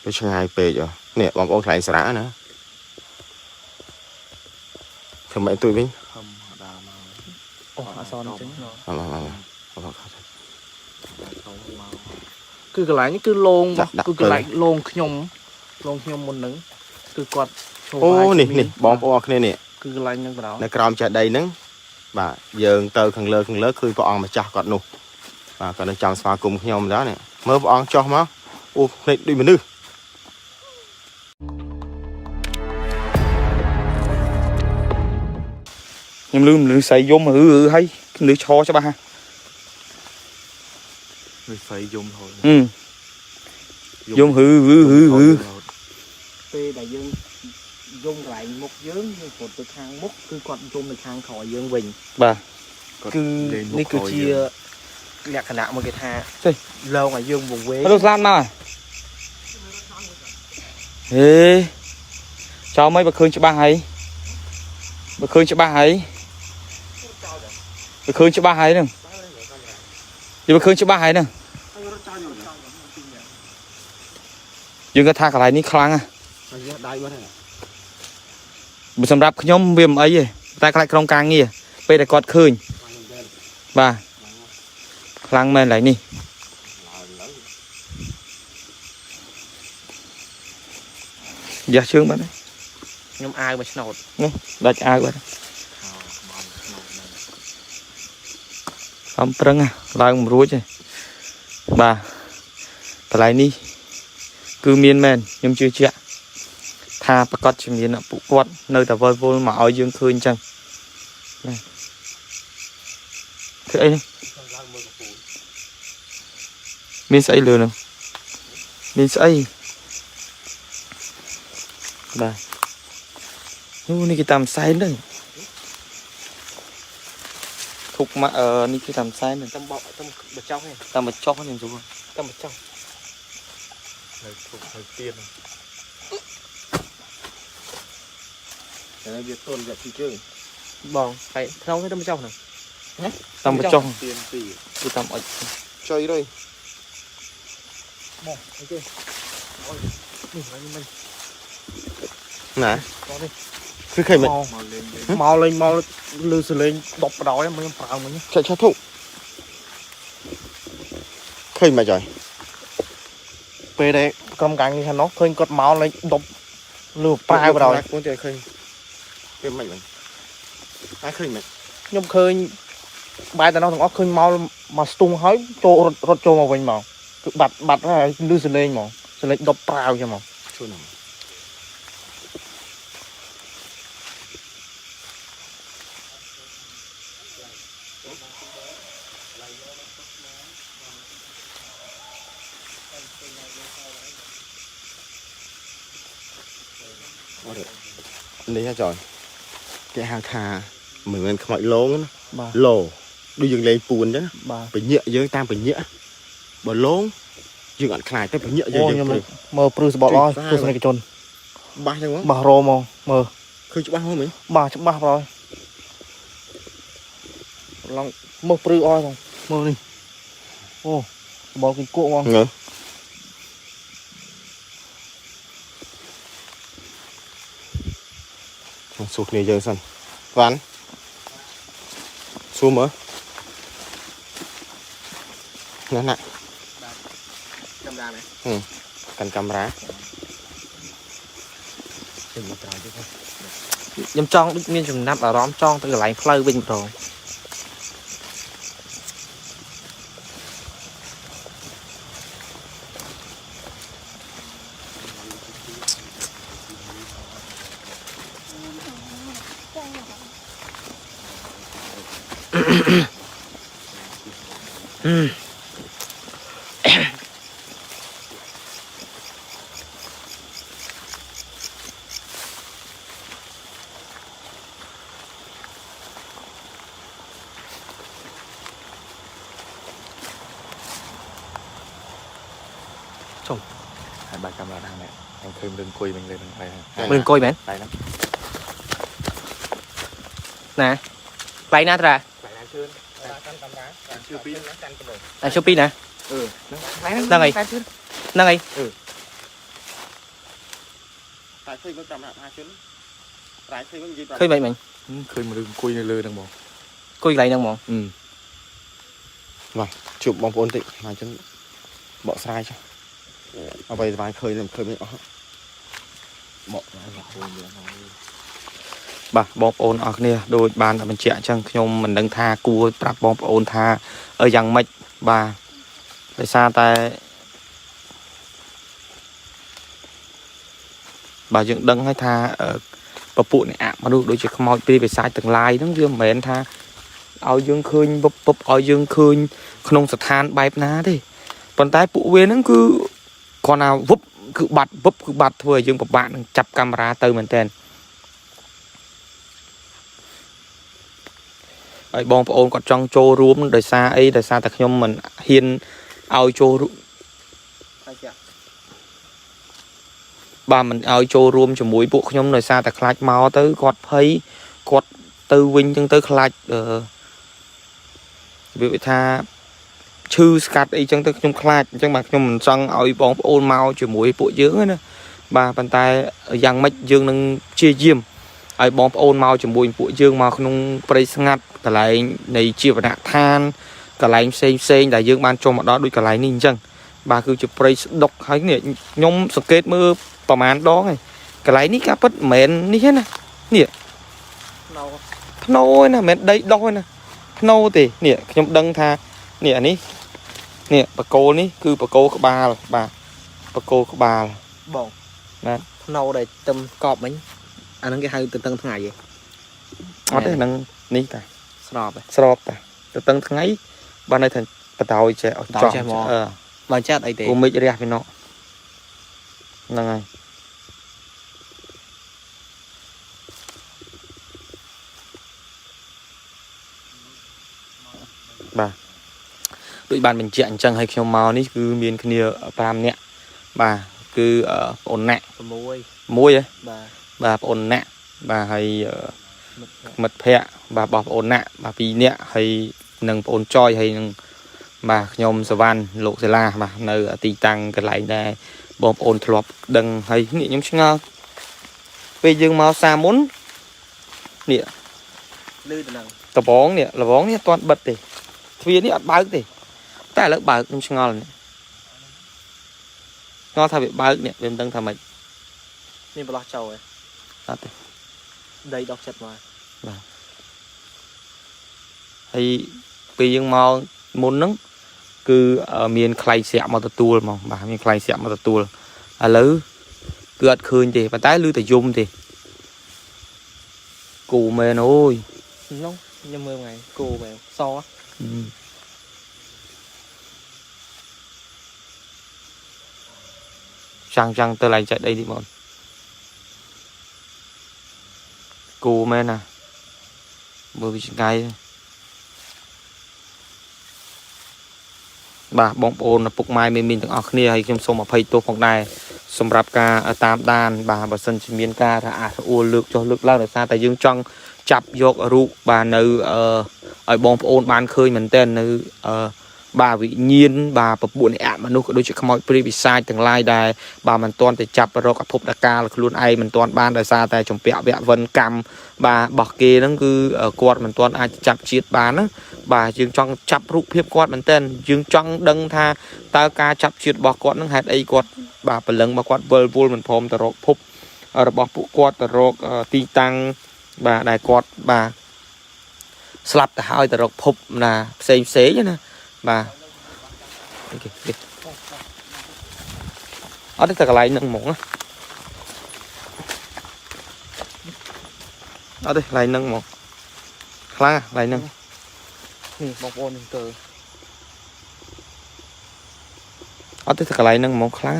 ไปช่างไงเปย์จ้ะเนี่ยบางองค์ไหลสระนะทำไมตัววิ่งโอ้อาซอนจริงเนาะ คือกระไรนี่คือโลงคือกระไรโลงขยมบนหนึ่งคือกอดโอ้นี่บองปอเนี่ยเนี่ยคือกระไรยังกระเราในกรามจะได้นึงบ่าเยิงเตอขังเลิคือปอองมาจักกอดหนูบ่าก่อนจะจำสมาคมขยมแล้วเนี่ยเมื่อปอองจ่อมาโอ้ในดูมันดื้อยังลืมหรือใส่ยมให้หรือชอใช่ป่ะฮะใส่ยมthôiยมเปได้ยังยงไหลมุกเยิ้มยังกดไปทางมุกคือกอดยมไปทางขอเยิ้มวิ่ง บ่า คือนี่คือเชียแหลกขณะมันกระทาเราไงยังวงเว้ มาดูสลามมาเฮ้cho mấy bà khơi cho ba hay bà khơi cho ba hay bà khơi cho ba hay nè đi bà khơi cho ba hay nè dương cái thang lại ní khăng à bữa sầm rạp nhóm viêm ấy gì ta lại trong càng nghe bây giờ quạt khơi ba khăng men lại nè giờ chương bạn đấy nhóm ai mà snort nè đặt ai vậy không trăng à lại một rúa chứ bà lại đi cứ miên men nhưng chưa chuyện tha bắt cắt chỉ miên là phụ quật nơi ta vơi vô mà ở dương khơi chăng thế ấy miên say lừa nè miên say bà nuนี่คือตามไซน์เลยถูกมานี่คือตามไซน์เลย tâm bọ tâm bật trong hay ตามมาช็อกนี่จู tâm bật trong hơi tiền cái này việc tôn việc thị trường bòn phải không cái tâm bật trong này ตามมาช็อก tiền tỷ คือตาม chơi đây bòn ok ôi mình nè có điคือเคยมัน mau lư sờ lên đọc vào đó em mới vào mình nhé ใช่ถูกเคยมาจ่อย về đây cầm cắn như thế nó khơi cột máu lên đọc lừa prai vào đó กูจะเคยเป็นมันเคยมัน nhưng khơi bài tao nói thằng óc khơi máu mà tung hói trô rốt trô mà mình mà bật ra lư sờ lên mà sờ lên đọc prai cho mà ช่วยหน่อยนี่ฮะจอยแกหางคาเหมือนขมอยโลงนะโลดูยังเลยปูนจ้ะไปเยอะเยอะตามไปเยอะบ่โลงยังอัดคลายแต่ไปเยอะเยอะ mờ prư bọt loi prư này cái chôn บ้าจังวะ bà rô mà mờ คือจะบ้าห้องไหม bà chắc bà rồi lòng mờ prư oi rồi mờ đi ô bọt cái cuộn không เงอะสุกนี่เยอะสันหวานซูมเหรอนั่นน่ะ camera này กันกำร้า nhầm trong đức miên chùm nắp ở đó trong từ lại phơi bình rồi hai ba camera đang này em thêm đừng quỳ mình lên đây mình coi mẹ đây lắm nè play nát ra là Shopee nè năng ấy phải khi mới cầm hai chân phải khi mới gì khơi vậy mình ឃើញមនុស្សអង្គុយនៅលើហ្នឹងបង cùi lại nè mong chụp bóng ổn định hai chân bỏ sai choเอาไปวางเคยเลยเคยไม่ออกบอกបាទបងប្អូនអរគ្នាដូចបានតែបញ្ជាក់អញ្ចឹងខ្ញុំមិនដឹងថាគួរប្រាប់បងប្អូនថាយ៉ាងម៉េចបាទដោយសារតែបាទយើងដឹងហើយថាពពួកអ្នកមនុស្សដូចជាខ្មោចព្រាយបិសាចទាំងឡាយហ្នឹងវាមិនមែនថាឲ្យយើងឃើញវឹបឲ្យយើងឃើញក្នុងស្ថានបែបណាទេប៉ុន្តែពួកវាហ្នឹងគឺគ្រាន់តែវឹបគឺបាត់វឹបគឺបាត់ធ្វើឲ្យយើងពិបាកនឹងចាប់កាមេរ៉ាទៅមែនតើហើយបងប្អូនគាត់ចង់ចូលរួមដោយសារអីដោយសារតែខ្ញុំមិនហ៊ានឲ្យចូលរួមបាទមិនឲ្យចូលរួមជាមួយពួកខ្ញុំដោយសារតែខ្លាចមកទៅគាត់ភ័យគាត់ទៅវិញចឹងទៅខ្លាចវាថាឈឺស្កាត់អីចឹងទៅខ្ញុំខ្លាចអញ្ចឹងបាទខ្ញុំមិនចង់ឲ្យបងប្អូនមកជាមួយពួកយើងណាបាទប៉ុន្តែយ៉ាងម៉េចយើងនឹងព្យាយាមឲ្យបងប្អូនមកជាមួយពួកយើងមកក្នុងព្រៃស្ងាត់កន្លែងនៃជីវនដ្ឋានកន្លែងផ្សេងដែលយើងបានចុះមកដល់ដូចកន្លែងនេះអញ្ចឹងបាទគឺជាព្រៃស្ដុកហើយនេះខ្ញុំសង្កេតមើលប្រហែលដងហើយកន្លែងនេះការពិតមិនមែននេះទេណានេះភ្នោណាមិនមែនដីដុះទេណាភ្នោទេនេះខ្ញុំដឹងថានេះអានេះនេះបកគោនេះគឺបកគោក្បាលបាទបកគោក្បាលបងបាទ ភ្នោដែលទឹមកប់មិញអាហ្នឹងគេហៅទៅតឹងថ្ងៃហ៎អត់ទេហ្នឹងនេះតាស្របតាទៅតឹងថ្ងៃបានន័យថាបតោយចេះឲ្យចង់បើចាត់អីទេគូមិចរះពីនោះហ្នឹងហើយបាទដូចបានបញ្ជាក់អញ្ចឹងឲ្យខ្ញុំមកនេះគឺមានគ្នា5នាក់បាទគឺប្អូនណាក់6ហ៎បាទប្អូនណាក់បាទហើយមិត្តភ័ក្តិបាទបងប្អូនណាក់បាទ2នាក់ហើយនឹងប្អូនចយហើយនឹងបាទខ្ញុំសវណ្ណលោកសាឡាបាទនៅទីតាំងកន្លែងដែរបងប្អូនធ្លាប់ដឹងហើយនេះខ្ញុំឆ្ងល់ពេលយើងមកសាមុននេះលឺទៅនឹងដបងនេះលបងនេះអត់ទាន់បិទទេទ្វារនេះអត់បើកទេតែឥឡូវបើកខ្ញុំឆ្ងល់ថាវាបើកនេះវាមិនដឹងថាម៉េចមានប្រឡោះចូលហ៎អត់ទេដីដកចិត្តមកបាទហើយពេលយើងមកមុនហ្នឹងគឺមានខ្លែងស្រាក់មកទទួលហ្មងបាទមានខ្លែងស្រាក់មកទទួលឥឡូវគឺអត់ឃើញទេប៉ុន្តែឮតែយំទេគូមែនអូយនោះខ្ញុំមើលថ្ងៃគូមែនសចាំងទៅឡើងចែកដីទីបងគូមែនណាមើលវាឆ្ងាយបាទបងប្អូនឪពុកម៉ែមានទាំងអស់គ្នាហើយខ្ញុំសូមអភ័យទោសផងដែរសម្រាប់ការតាមដានបាទបើសិនជាមានការថាអួលលើកចុះលើកឡើងដោយសារតែយើងចង់ចាប់យករូបបាទនៅឲ្យបងប្អូនបានឃើញមែនទែននៅបាទវិញ្ញាណបាទពពួកអ្នកមនុស្សក៏ដូចជាខ្មោចព្រាយពិសាចទាំងឡាយដែរបាទមិនទាន់ទៅចាប់រកអភពដកាលខ្លួនឯងមិនទាន់បានដោយសារតែជំពាក់វគ្គវិនកម្មបាទរបស់គេហ្នឹងគឺគាត់មិនទាន់អាចចាប់ជាតិបានណាបាទយើងចង់ចាប់រូបភាពគាត់មែនទែនយើងចង់ដឹងថាតើការចាប់ជាតិរបស់គាត់ហ្នឹងហេតុអីគាត់បាទព្រលឹងរបស់គាត់វិលវល់មិនព្រមទៅរកភពរបស់ពួកគាត់ទៅរកទីតាំងបាទដែលគាត់បាទស្លាប់ទៅហើយទៅរកភពណាផ្សេងណាបាទអត់ទេតែកន្លែងហ្នឹងហ្មងណាអត់ទេកន្លែងហ្នឹងហ្មងខ្លាំងកន្លែងហ្នឹងនេះបងប្អូននឹងទៅអត់ទេតែកន្លែងហ្នឹងហ្មងខ្លាំង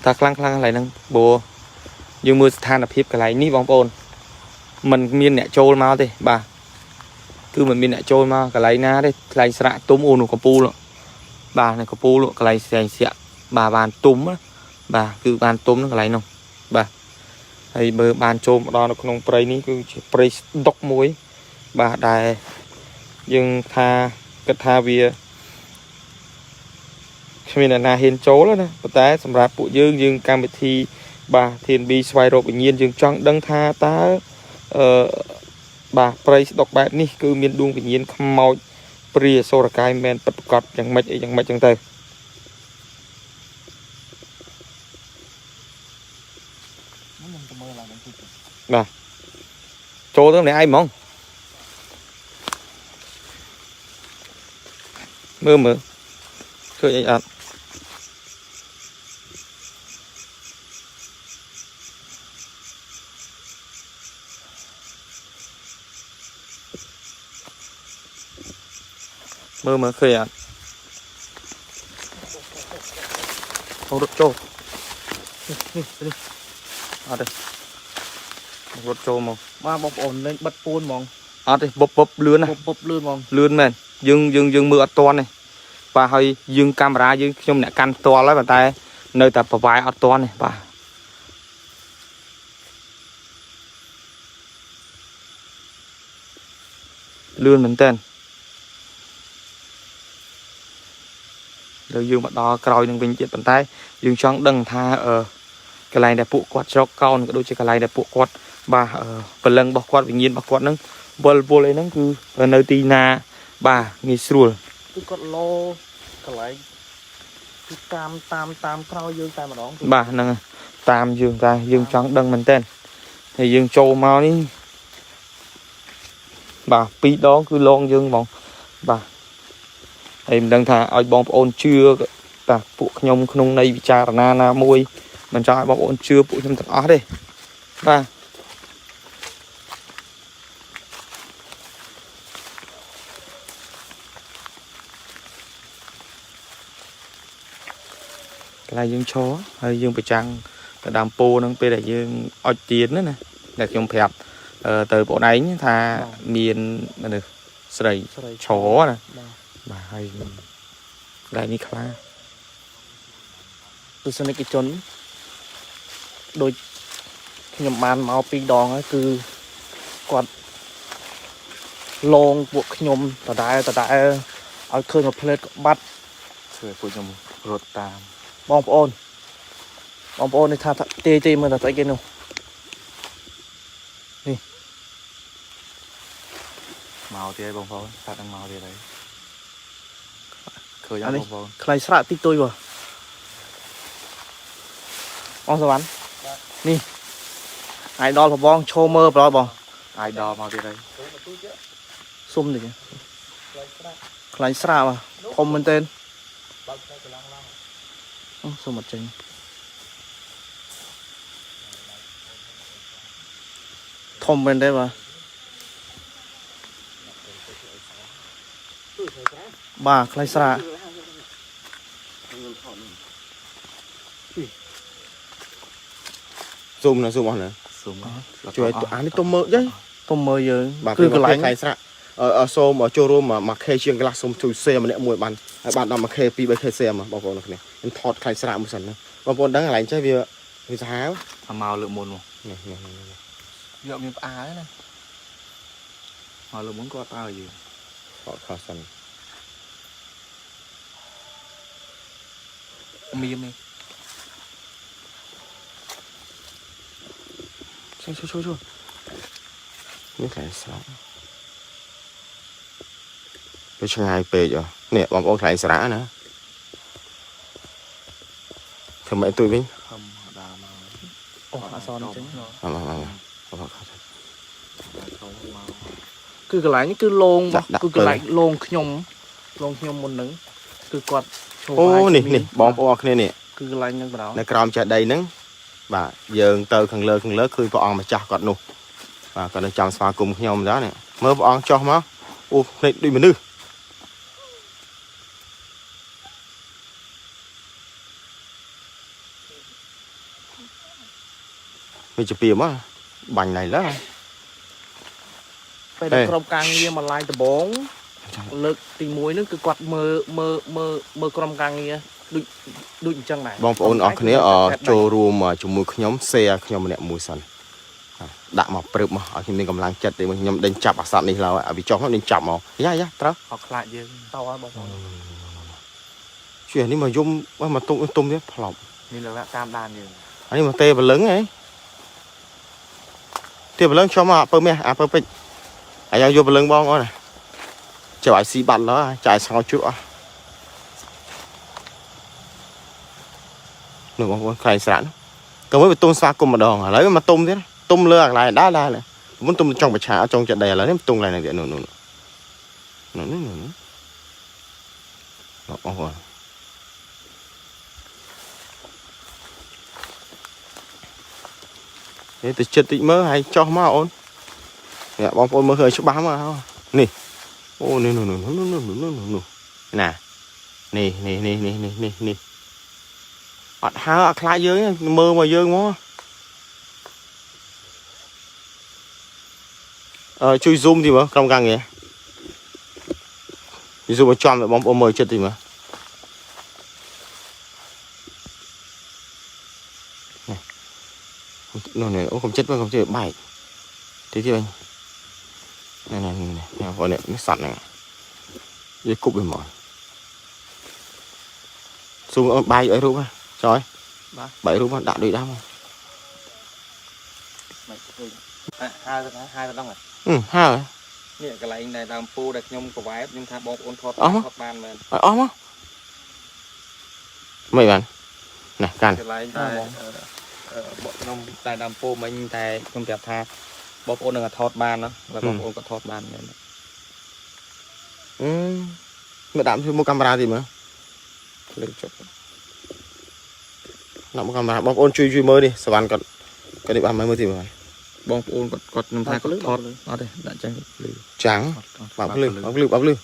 តែខ្លាំងកន្លែងហ្នឹងព្រោះយើងមើលស្ថានភាពកន្លែងនេះបងប្អូនมันមានអ្នកចូលមកទេបាទគឺមិនមានអ្នកចូលមកកន្លែងណាទេកន្លែងស្រាក់ទុំអូនោះកំពូលបាទនៅកំពូលកន្លែងស្រាក់បាទបានទុំបាទគឺបានទុំហ្នឹងកន្លែងនោះបាទហើយបើបានចូលមកដល់នៅក្នុងព្រៃនេះគឺជាព្រៃស្ដុកមួយបាទដែលយើងថាគិតថាវា mình là hiền chố đó nèแต่สำหรับពួកយើងកម្មវិធីបាទធានប៊ីស្វ័យរកវិញ្ញាណយើងចង់ដឹងថាតើបាទព្រៃស្ដុកបែបនេះគឺមានដួងវិញ្ញាណខ្មោចព្រាសូរកាយមែនពិតប្រាកដយ៉ាងម៉េចអីយ៉ាងម៉េចចឹងទៅបាទចូលទៅម្នាក់ឯងហ្មងមើលឃើញអីអត់មើលឃើញអត់រត់ចូលនេះអត់ទេរត់ចូលមកបាទបងប្អូនលេងបិទពួនហ្មងអត់ទេបុបលឿនណាបុបលឿនហ្មងលឿនមែនយើងមើលអត់តាន់ទេបាទហើយយើងកាមេរ៉ាយើងខ្ញុំអ្នកកាន់ផ្ទាល់ហើយប៉ុន្តែនៅតែប្រវាយអត់តាន់ទេបាទលឿនមែនតើយើងមកដល់ក្រោយនឹងវិញទៀតប៉ុន្តែយើងចង់ដឹងថាកន្លែងដែលពួកគាត់ជ្រកកោនក៏ដូចជាកន្លែងដែលពួកគាត់បាទព្រលឹងរបស់គាត់វិញ្ញាណរបស់គាត់ហ្នឹងវល់អីហ្នឹងគឺនៅទីណាបាទងាយស្រួលគឺគាត់ឡូកន្លែងគឺតាមក្រោយយើងតែម្ដងបាទហ្នឹងតាមយើងតែយើងចង់ដឹងមែនតើហើយយើងចូលមកនេះបាទ2ដងគឺឡងយើងហ្មងបាទហើយមិនដឹងថាឲ្យបងប្អូនជឿតាពួកខ្ញុំក្នុងន័យវិចារណាណាមួយមិនចង់ឲ្យបងប្អូនជឿពួកខ្ញុំទាំងអស់ទេបាទកន្លែងយើងឈរហើយយើងប្រចាំងទៅដើមពោហ្នឹងពេលដែលយើងអុជទៀនណាដែលខ្ញុំប្រាប់ទៅបងឯងថាមានមនុស្សស្រីឈរណាបាទហើយកន្លែងនេះខ្លាទស្សនិកជនដូចខ្ញុំបានមក2ដងហើយគឺគាត់លងពួកខ្ញុំដដែលឲ្យឃើញមកផ្លេតក្បាត់ធ្វើឲ្យពួកខ្ញុំរត់តាមបងប្អូននេះថាទេមើលតែស្អីគេនោះនេះមកទៀតហើយបងប្អូនថានឹងមកទៀតហើយឃើញអត់បងប្អូនខ្លាញ់ស្រាក់តិចតួចបងសវណ្ណនេះអាយដល់បងឈោមើលប្រហែលបងអាយដល់មកទៀតហើយសុំតិចខ្លាញ់ស្រាក់បាទធំមែនទែនសុំអត់ចេញធំមែនទេបាទខ្លាញ់ស្រាស៊ុំអស់ណាស៊ុំជួយអានេះទុំមើលយើងគឺកន្លែងខ្លាញ់ស្រាក់សូមចូលរួមមួយ K ជាងកន្លះសូមជួយ share ម្នាក់មួយបានហើយបានដល់មួយ K 2 3 K share មកបងប្អូនគ្នាខ្ញុំថតខ្លាញ់ស្រាក់មួយសិនណាបងប្អូនដឹងកន្លែងចេះវាសាហាវថាមកលើកមុនមកនេះយកមានផ្អើណាមកលើកមុនគាត់ផ្អើយើងថតខុសសិនមាននេះជួយនេះខ្លាញ់ស្រាក់វាឆ្ងាយពេកនេះបងប្អូនខ្លាញ់ស្រាក់ណាធ្វើម៉េចទួយវិញខំដើរមកអូអសនអញ្ចឹងគឺកន្លែងនេះគឺលងគឺកន្លែងលងខ្ញុំមុនហ្នឹងគឺគាត់អូនេះបងប្អូនគ្នានេះគឺកន្លែងហ្នឹងបងនៅក្រោមចេតិយហ្នឹងបាទយើងទៅខាងលើឃើញព្រះអង្គម្ចាស់គាត់នោះបាទគាត់នៅចាំស្វាគមន៍ខ្ញុំដែរនេះមើលព្រះអង្គចុះមកអូភ្នែកដូចមនុស្សវាជាពីមកបាញ់ណៃឡើយពេលក្រុមការងារមកឡាយដំបងលើកទី1ហ្នឹងគឺគាត់មើលក្រុមការងារដូចអញ្ចឹងដែរបងប្អូនអរគ្នាចូលរួមជាមួយខ្ញុំ share ខ្ញុំម្នាក់មួយសិនដាក់មកព្រឹបមកឲ្យខ្ញុំមានកម្លាំងចិត្តទេខ្ញុំដេញចាប់អាសត្វនេះឡើយឲ្យវាចុះមកដេញចាប់មកយ៉ាត្រូវអត់ខ្លាចយើងតើបងប្អូន chuyện đi mà zoom mà tung thế lỏng មានលក្ខណៈតាមដានយើង anh đi mà tê và lớn ấy tê và lớn cho mà bơm mẹ à bơm pích anh đang vô và lớn bong thôi này chờ ai xì bắn nó chạy sao chút à nửa con khai sẵn cầm với tung xa cùng mà đòn lấy mà tung thế tung lừa lại đá này muốn tung trong bạch trà trong trận đầy là tung này vậy nửa thế từ chết tị mơ hay cho má ôn nè bom ôn mơ hơi chút bám mà nè ô nè nè nè ọt há khá dưới mơ mà dương quá chui zoom thì mà không găng vậy zoom mà chọn lại bom ôm mơ chết thì mà này ô không chết mà không chơi bài thế thì anh này gọi này nó sẵn này dây cục bên mỏi zoom bay ở đâu trời bảy đúng không đã đi đau hai cái đông rồi hai rồi នេះកន្លែងដែលដើមពូដែលខ្ញុំកវ៉ែបខ្ញុំថាបងប្អូនថតបានមែន ốm á mấy bạn này can កន្លែងតែខ្ញុំតែដើមពូមិញតែខ្ញុំប្រាប់ថាបងប្អូននឹងថតបានណាហើយបងប្អូនក៏ថតបានមែន mày đạm thêm một camera gì mà lên chụp nằm một camera bom ôn chui mơ đi sờ bàn còn cái địa bàn mới thì mà បងប្អូនគាត់ខ្ញុំថាគាត់ថតអត់ទេដាក់ចឹង trắng bấm lư